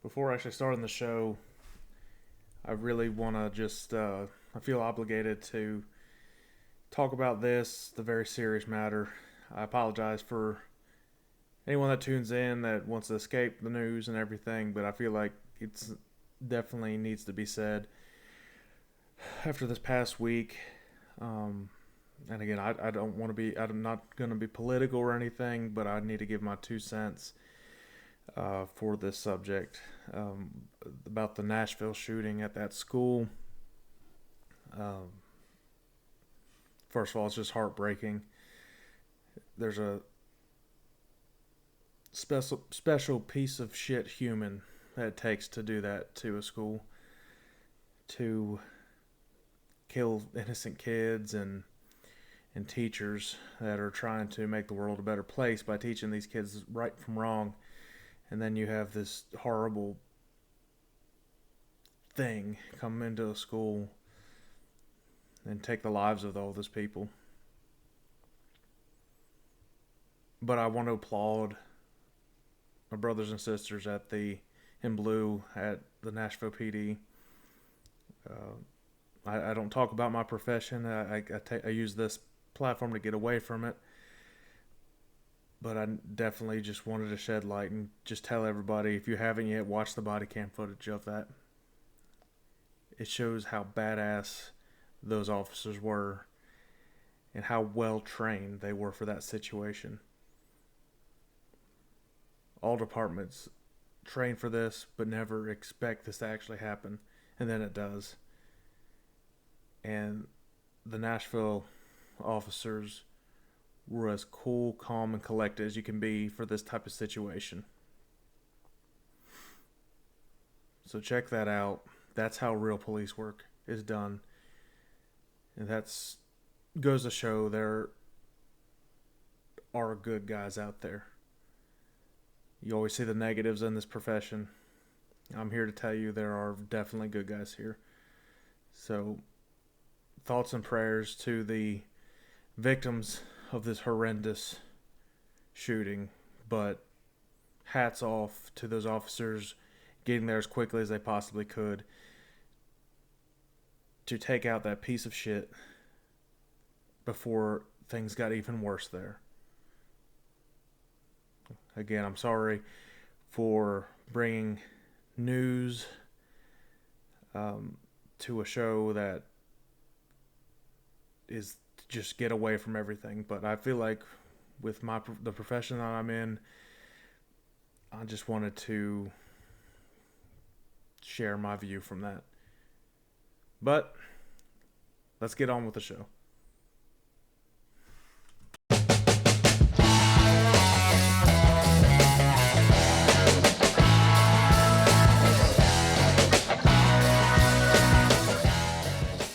Before actually starting the show, I really want to I feel obligated to talk about this, the very serious matter. I apologize for anyone that tunes in that wants to escape the news and everything, but I feel like it's definitely needs to be said after this past week. And again, I don't want to be, I'm not going to be political or anything, but I need to give my 2 cents for this subject about the Nashville shooting at that school. First of all, it's just heartbreaking. There's a special piece of shit human that it takes to do that to a school, to kill innocent kids and teachers that are trying to make the world a better place by teaching these kids right from wrong. And then you have this horrible thing come into a school and take the lives of all those people. But I want to applaud my brothers and sisters in blue at the Nashville PD. I don't talk about my profession. I use this platform to get away from it. But I definitely just wanted to shed light and just tell everybody, if you haven't yet, watch the body cam footage of that. It shows how badass those officers were and how well trained they were for that situation. All departments train for this, but never expect this to actually happen. And then it does. And the Nashville officers were as cool, calm, and collected as you can be for this type of situation. So check that out. That's how real police work is done. And that's goes to show there are good guys out there. You always see the negatives in this profession. I'm here to tell you there are definitely good guys here. So thoughts and prayers to the victims of this horrendous shooting, but hats off to those officers getting there as quickly as they possibly could to take out that piece of shit before things got even worse there. Again, I'm sorry for bringing news to a show that is just get away from everything, but I feel like with the profession that I'm in, I just wanted to share my view from that. But let's get on with the show.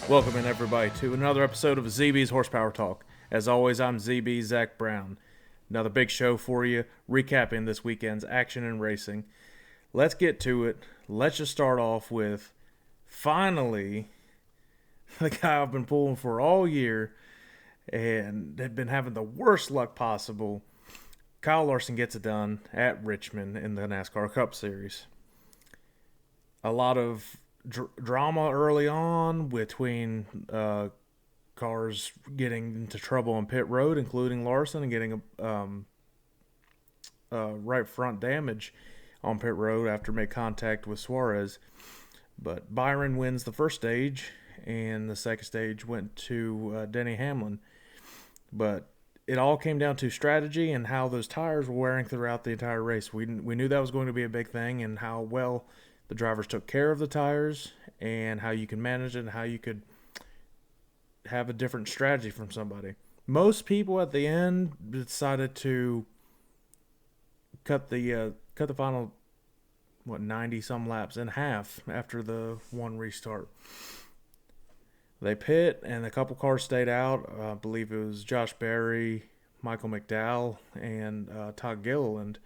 Welcome in, everybody, to another episode of ZB's Horsepower Talk. As always, I'm ZB Zack Brown. Another big show for you, recapping this weekend's action and racing. Let's get to it. Let's just start off with, finally, the guy I've been pulling for all year and had been having the worst luck possible. Kyle Larson gets it done at Richmond in the NASCAR Cup Series. A lot of drama early on between cars getting into trouble on pit road, including Larson, and getting a right front damage on pit road after make contact with Suarez. But Byron wins the first stage, and the second stage went to Denny Hamlin. But it all came down to strategy and how those tires were wearing throughout the entire race. We knew that was going to be a big thing, and how well the drivers took care of the tires, and how you can manage it, and how you could have a different strategy from somebody. Most people at the end decided to cut the final 90 some laps in half after the one restart. They pit, and a couple cars stayed out. I believe it was Josh Berry, Michael McDowell, and Todd Gilliland.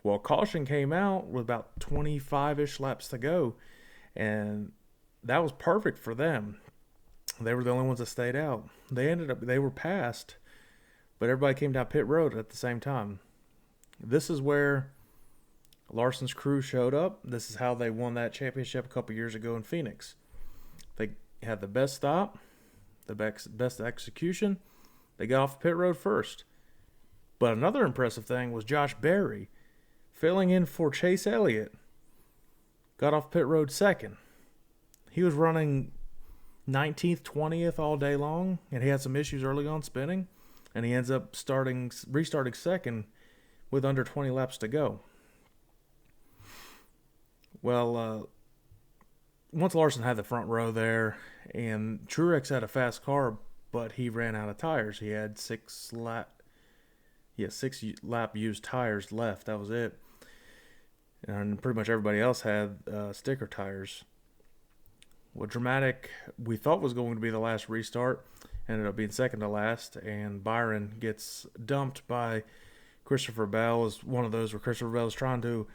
Well, caution came out with about 25-ish laps to go, and that was perfect for them. They were the only ones that stayed out. They were passed, but everybody came down pit road at the same time. This is where Larson's crew showed up. This is how they won that championship a couple years ago in Phoenix. They had the best stop, the best execution. They got off pit road first. But another impressive thing was Josh Berry, filling in for Chase Elliott, got off pit road second. He was running 19th, 20th all day long, and he had some issues early on spinning, and he ends up restarting second with under 20 laps to go. Well, once Larson had the front row there, and Truex had a fast car, but he ran out of tires. He had 6 lap used tires left. That was it. And pretty much everybody else had sticker tires. What dramatic we thought was going to be the last restart ended up being second to last, and Byron gets dumped by Christopher Bell. It was one of those where Christopher Bell was trying to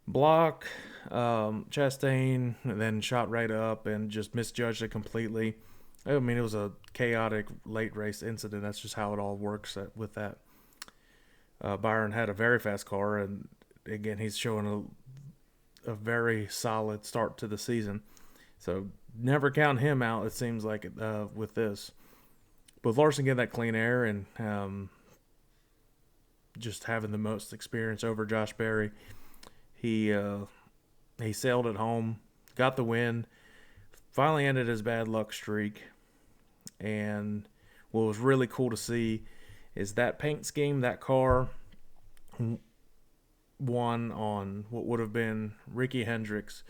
block Chastain and then shot right up and just misjudged it completely. I mean, it was a chaotic late race incident. That's just how it all works with that. Byron had a very fast car, and again, he's showing a very solid start to the season. So never count him out, it seems like, with this. But Larson getting that clean air and just having the most experience over Josh Berry, he sailed it home, got the win, finally ended his bad luck streak. And what was really cool to see is that paint scheme, that car won on what would have been Rick Hendrick's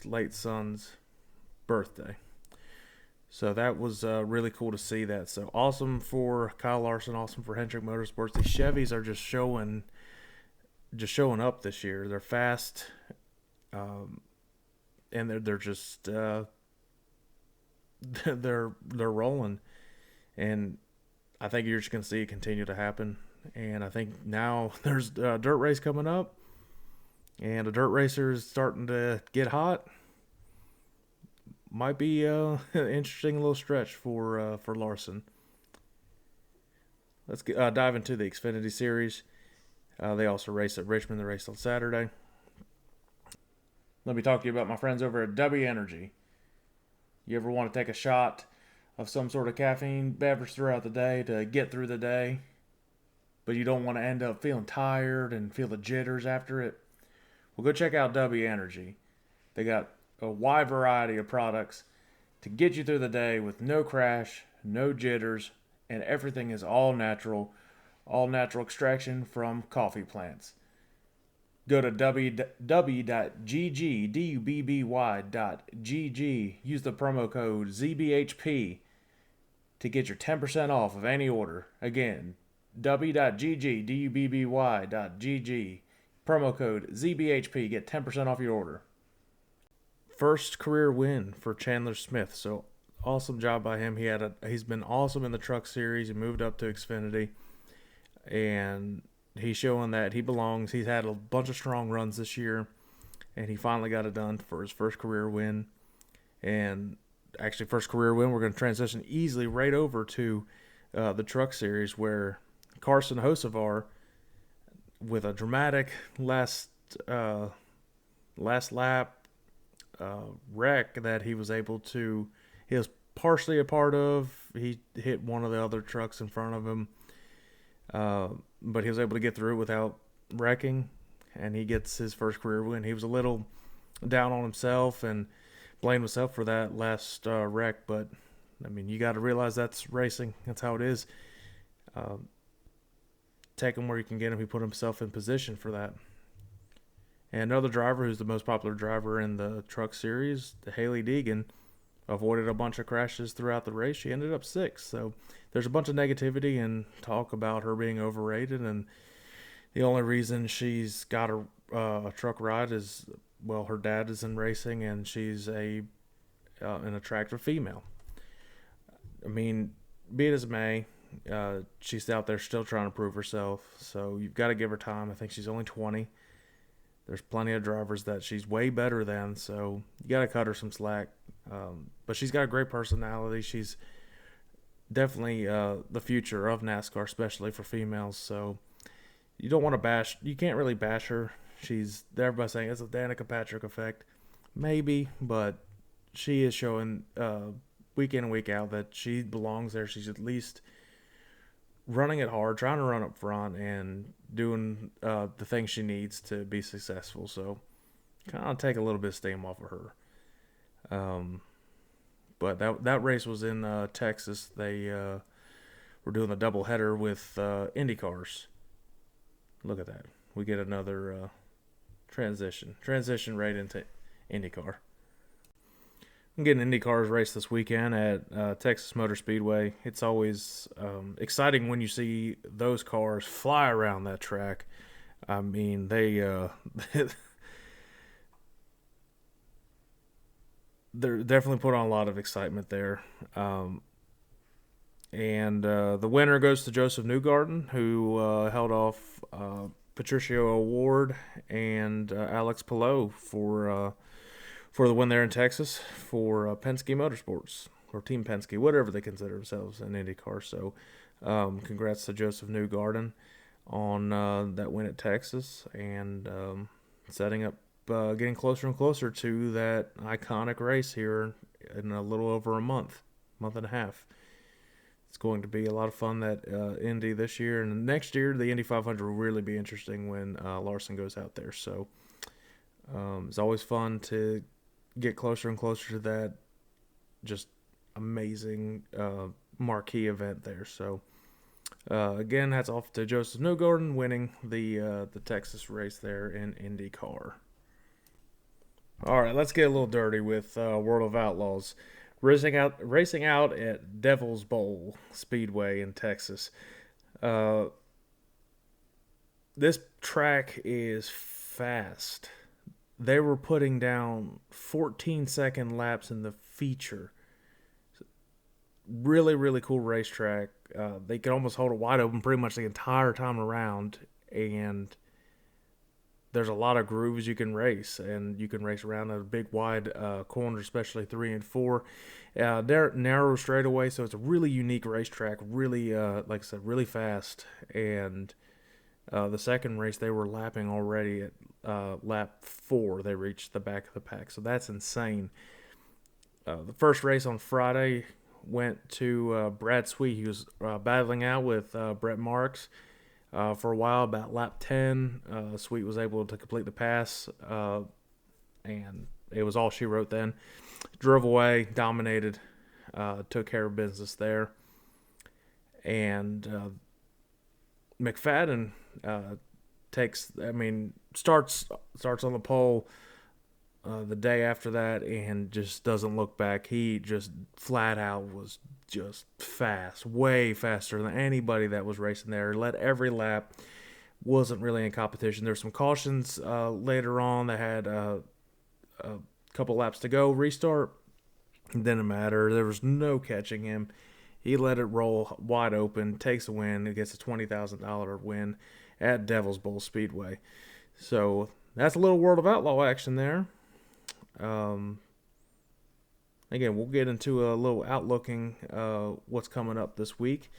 late son's birthday. So that was really cool to see that. So awesome for Kyle Larson, awesome for Hendrick Motorsports. These Chevys are just showing up this year. They're fast, and they're just they're rolling, and I think you're just gonna see it continue to happen. And I think now there's a dirt race coming up, and a dirt racer is starting to get hot. Might be an interesting little stretch for Larson. Let's dive into the Xfinity Series. They also race at Richmond. They race on Saturday. Let me talk to you about my friends over at W Energy. You ever want to take a shot of some sort of caffeine beverage throughout the day to get through the day, but you don't want to end up feeling tired and feel the jitters after it? Well, go check out W Energy. They got a wide variety of products to get you through the day with no crash, no jitters, and everything is all natural extraction from coffee plants. Go to www.ggdubby.gg. Use the promo code ZBHP to get your 10% off of any order. Again, w.ggdubby.gg. Promo code ZBHP. Get 10% off your order. First career win for Chandler Smith. So awesome job by him. He's been awesome in the Truck Series. He moved up to Xfinity, and he's showing that he belongs. He's had a bunch of strong runs this year, and he finally got it done for his first career win. And actually, first career win, we're going to transition easily right over to the Truck Series, where Carson Hocevar, with a dramatic last lap wreck that he was partially a part of. He hit one of the other trucks in front of him. But he was able to get through it without wrecking, and he gets his first career win. He was a little down on himself and blamed himself for that last wreck, but I mean, you got to realize that's racing. That's how it is. Take him where you can get him. He put himself in position for that. And another driver who's the most popular driver in the Truck Series, Haley Deegan, avoided a bunch of crashes throughout the race. She ended up 6th. So there's a bunch of negativity and talk about her being overrated, and the only reason she's got a truck ride is, well, her dad is in racing, and she's an attractive female. I mean, be it as it may, she's out there still trying to prove herself, so you've got to give her time. I think she's only 20. There's plenty of drivers that she's way better than, so you got to cut her some slack. But she's got a great personality. She's definitely the future of NASCAR, especially for females. So you don't want to bash. You can't really bash her. Everybody's saying it's a Danica Patrick effect, maybe, but she is showing week in and week out that she belongs there. She's at least running it hard, trying to run up front, and doing the things she needs to be successful. So kind of take a little bit of steam off of her. But that race was in Texas. They were doing a doubleheader with IndyCars. Look at that. We get another transition right into IndyCar. I'm getting IndyCars race this weekend at Texas Motor Speedway. It's always exciting when you see those cars fly around that track. I mean, they're definitely put on a lot of excitement there. And the winner goes to Joseph Newgarden, who held off Patricio O'Ward and Alex Palou for the win there in Texas for Penske Motorsports, or Team Penske, whatever they consider themselves in IndyCar. So congrats to Joseph Newgarden on that win at Texas, and setting up, getting closer and closer to that iconic race here in a little over a month and a half. It's going to be a lot of fun, that Indy this year. And next year, the Indy 500 will really be interesting when Larson goes out there. So it's always fun to get closer and closer to that just amazing marquee event there. So again, hats off to Joseph Newgarden winning the Texas race there in IndyCar. All right, let's get a little dirty with World of Outlaws. Racing out at Devil's Bowl Speedway in Texas. This track is fast. They were putting down 14-second laps in the feature. Really, really cool racetrack. They could almost hold it wide open pretty much the entire time around, and there's a lot of grooves you can race, and you can race around a big wide corner, especially 3 and 4. They're narrow straightaway, so it's a really unique racetrack. Really, like I said, really fast. And the second race, they were lapping already at lap 4. They reached the back of the pack, so that's insane. The first race on Friday went to Brad Sweet. He was battling out with Brett Marks. For a while, about lap 10, Sweet was able to complete the pass, and it was all she wrote then. Drove away, dominated, took care of business there. And McFadden starts on the pole the day after that and just doesn't look back. He just flat out was just fast, way faster than anybody that was racing there. Led every lap, wasn't really in competition. There's some cautions later on that had a couple laps to go, restart. It didn't matter. There was no catching him. He let it roll wide open, takes a win. He gets a $20,000 win at Devil's Bowl Speedway. So that's a little World of Outlaw action there. Again, we'll get into a little outlooking what's coming up this week,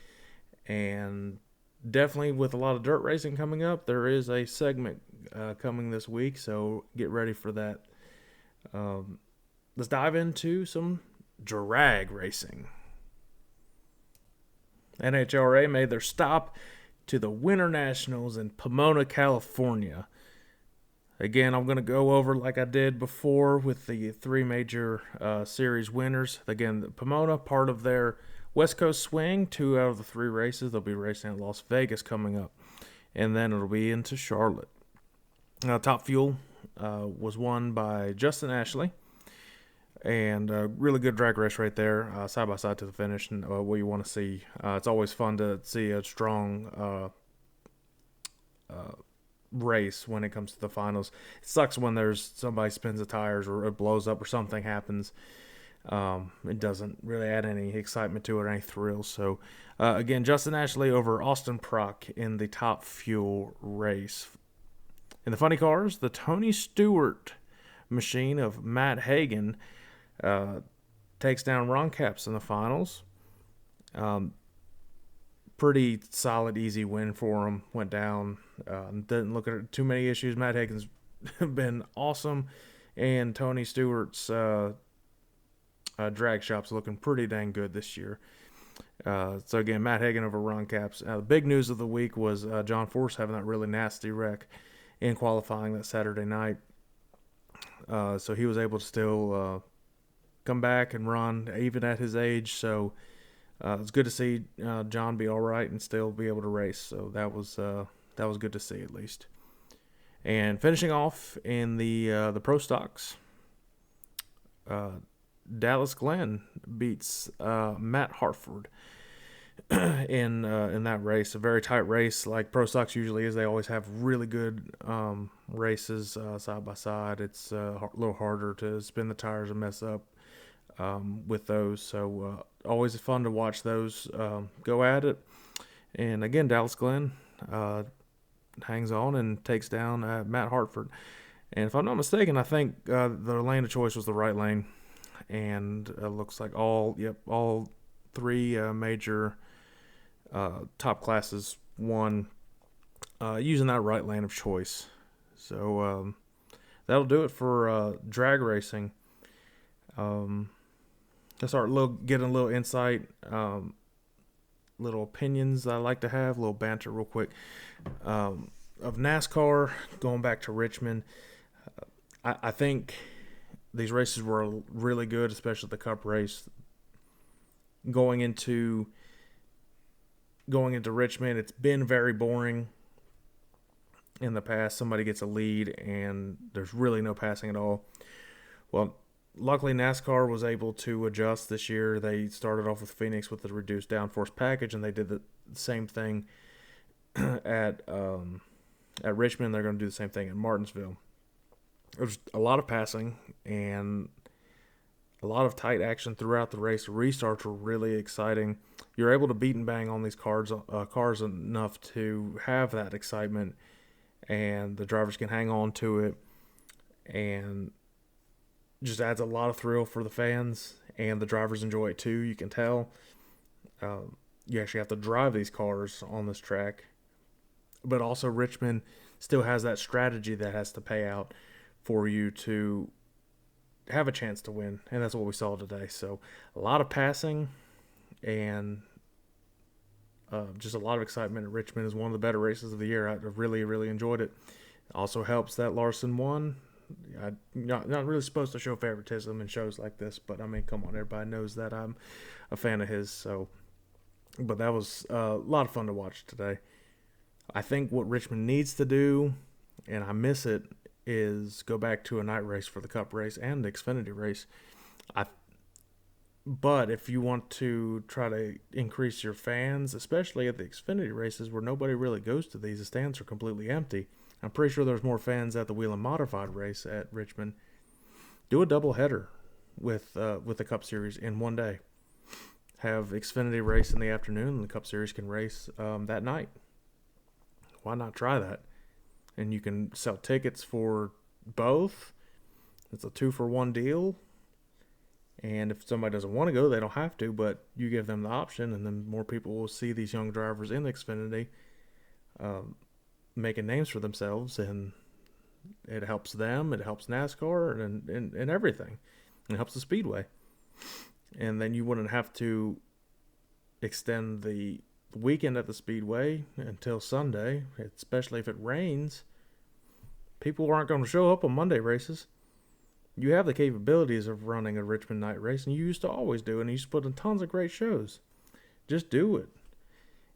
and definitely with a lot of dirt racing coming up, there is a segment coming this week, so get ready for that. Let's dive into some drag racing. NHRA made their stop to the Winter Nationals in Pomona, California. Again, I'm going to go over like I did before with the 3 major series winners. Again, Pomona, part of their West Coast swing, 2 out of the 3 races. They'll be racing at Las Vegas coming up. And then it'll be into Charlotte. Top Fuel was won by Justin Ashley. And a really good drag race right there, side by side to the finish, and what you want to see. It's always fun to see a strong race when it comes to the finals. It sucks when there's somebody spins the tires or it blows up or something happens. It doesn't really add any excitement to it or any thrill. So, again, Justin Ashley over Austin Prock in the Top Fuel race. In the funny cars, the Tony Stewart machine of Matt Hagan takes down Ron Capps in the finals. pretty solid, easy win for him. Went down. Didn't look at too many issues. Matt Hagan's been awesome, and Tony Stewart's drag shop's looking pretty dang good this year. So again, Matt Hagan over Ron Capps. The big news of the week was John Force having that really nasty wreck in qualifying that Saturday night. So he was able to still come back and run even at his age. So it's good to see John be all right and still be able to race. So that was good to see at least. And finishing off in the pro stocks, Dallas Glenn beats Matt Hartford in that race. A very tight race, like pro stocks usually is. They always have really good races side by side. It's a little harder to spin the tires and mess up with those. So always fun to watch those go at it. And again, Dallas Glenn hangs on and takes down Matt Hartford. And if I'm not mistaken, I think the lane of choice was the right lane. And it looks like all three major top classes won using that right lane of choice. So that'll do it for drag racing. Let's start getting a little insight, little opinions I like to have, a little banter real quick. Of NASCAR, going back to Richmond, I think these races were really good, especially the Cup race. Going into Richmond, it's been very boring in the past. Somebody gets a lead and there's really no passing at all. Well, luckily NASCAR was able to adjust this year. They started off with Phoenix with the reduced downforce package, and they did the same thing at Richmond. They're going to do the same thing at Martinsville. There's a lot of passing and a lot of tight action throughout the race. The restarts were really exciting. You're able to beat and bang on these cars enough to have that excitement, and the drivers can hang on to it, and just adds a lot of thrill for the fans, and the drivers enjoy it too. You can tell. You actually have to drive these cars on this track, but also Richmond still has that strategy that has to pay out for you to have a chance to win, and that's what we saw today. So a lot of passing and just a lot of excitement at Richmond. Is one of the better races of the year. I really, really enjoyed it. Also helps that Larson won. I'm not really supposed to show favoritism in shows like this, but I mean, come on, everybody knows that I'm a fan of his. So, but that was a lot of fun to watch today. I think what Richmond needs to do, and I miss it, is go back to a night race for the Cup race and the Xfinity race. But if you want to try to increase your fans, especially at the Xfinity races where nobody really goes to these, the stands are completely empty. I'm pretty sure there's more fans at the Whelen Modified race at Richmond. Do a double header with the Cup Series in one day. Have Xfinity race in the afternoon, and the Cup Series can race that night. Why not try that? And you can sell tickets for both. It's a 2-for-1 deal. And if somebody doesn't want to go, they don't have to, but you give them the option, and then more people will see these young drivers in the Xfinity making names for themselves, and it helps them, it helps NASCAR, and everything. It helps the Speedway. And then you wouldn't have to extend the weekend at the Speedway until Sunday, especially if it rains. People aren't going to show up on Monday races. You have the capabilities of running a Richmond night race, and you used to always do, and you used to put in tons of great shows. Just do it.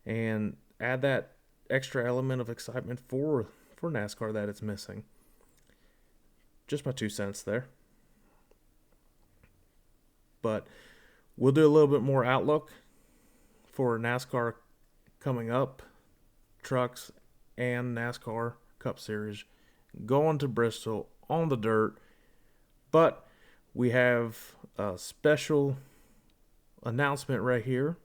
And add that extra element of excitement for NASCAR that it's missing. Just my 2 cents there. But we'll do a little bit more outlook for NASCAR coming up, trucks and NASCAR Cup Series, going to Bristol on the dirt. But we have a special announcement right here.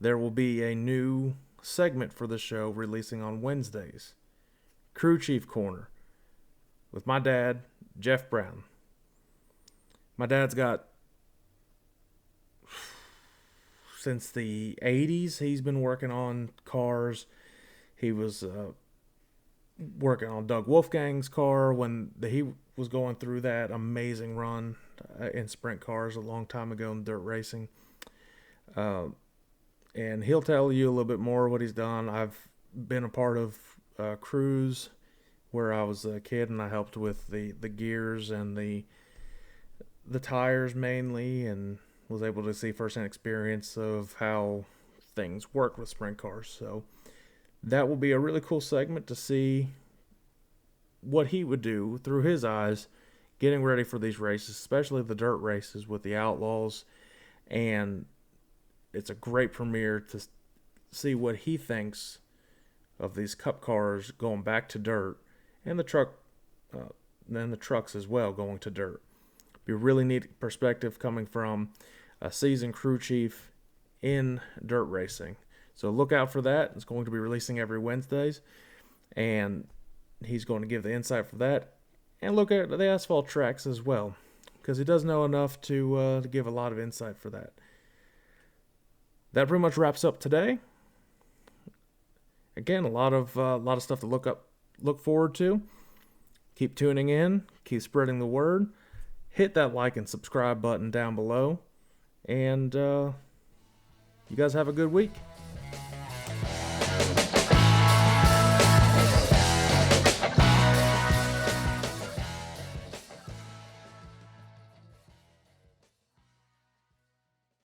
There will be a new segment for the show releasing on Wednesdays. Crew Chief Corner with my dad, Jeff Brown. My dad's got since the 80s, he's been working on cars. He was working on Doug Wolfgang's car when he was going through that amazing run in sprint cars a long time ago in dirt racing. And he'll tell you a little bit more what he's done. I've been a part of crews where I was a kid and I helped with the gears and the tires mainly, and was able to see firsthand experience of how things work with sprint cars. So that will be a really cool segment to see what he would do through his eyes getting ready for these races, especially the dirt races with the Outlaws. And it's a great premiere to see what he thinks of these cup cars going back to dirt, and the trucks as well going to dirt. Be a really neat perspective coming from a seasoned crew chief in dirt racing. So look out for that. It's going to be releasing every Wednesdays, and he's going to give the insight for that. And look at the asphalt tracks as well, because he does know enough to give a lot of insight for that. That pretty much wraps up today. Again, a lot of stuff to look forward to. Keep tuning in. Keep spreading the word. Hit that like and subscribe button down below. And you guys have a good week.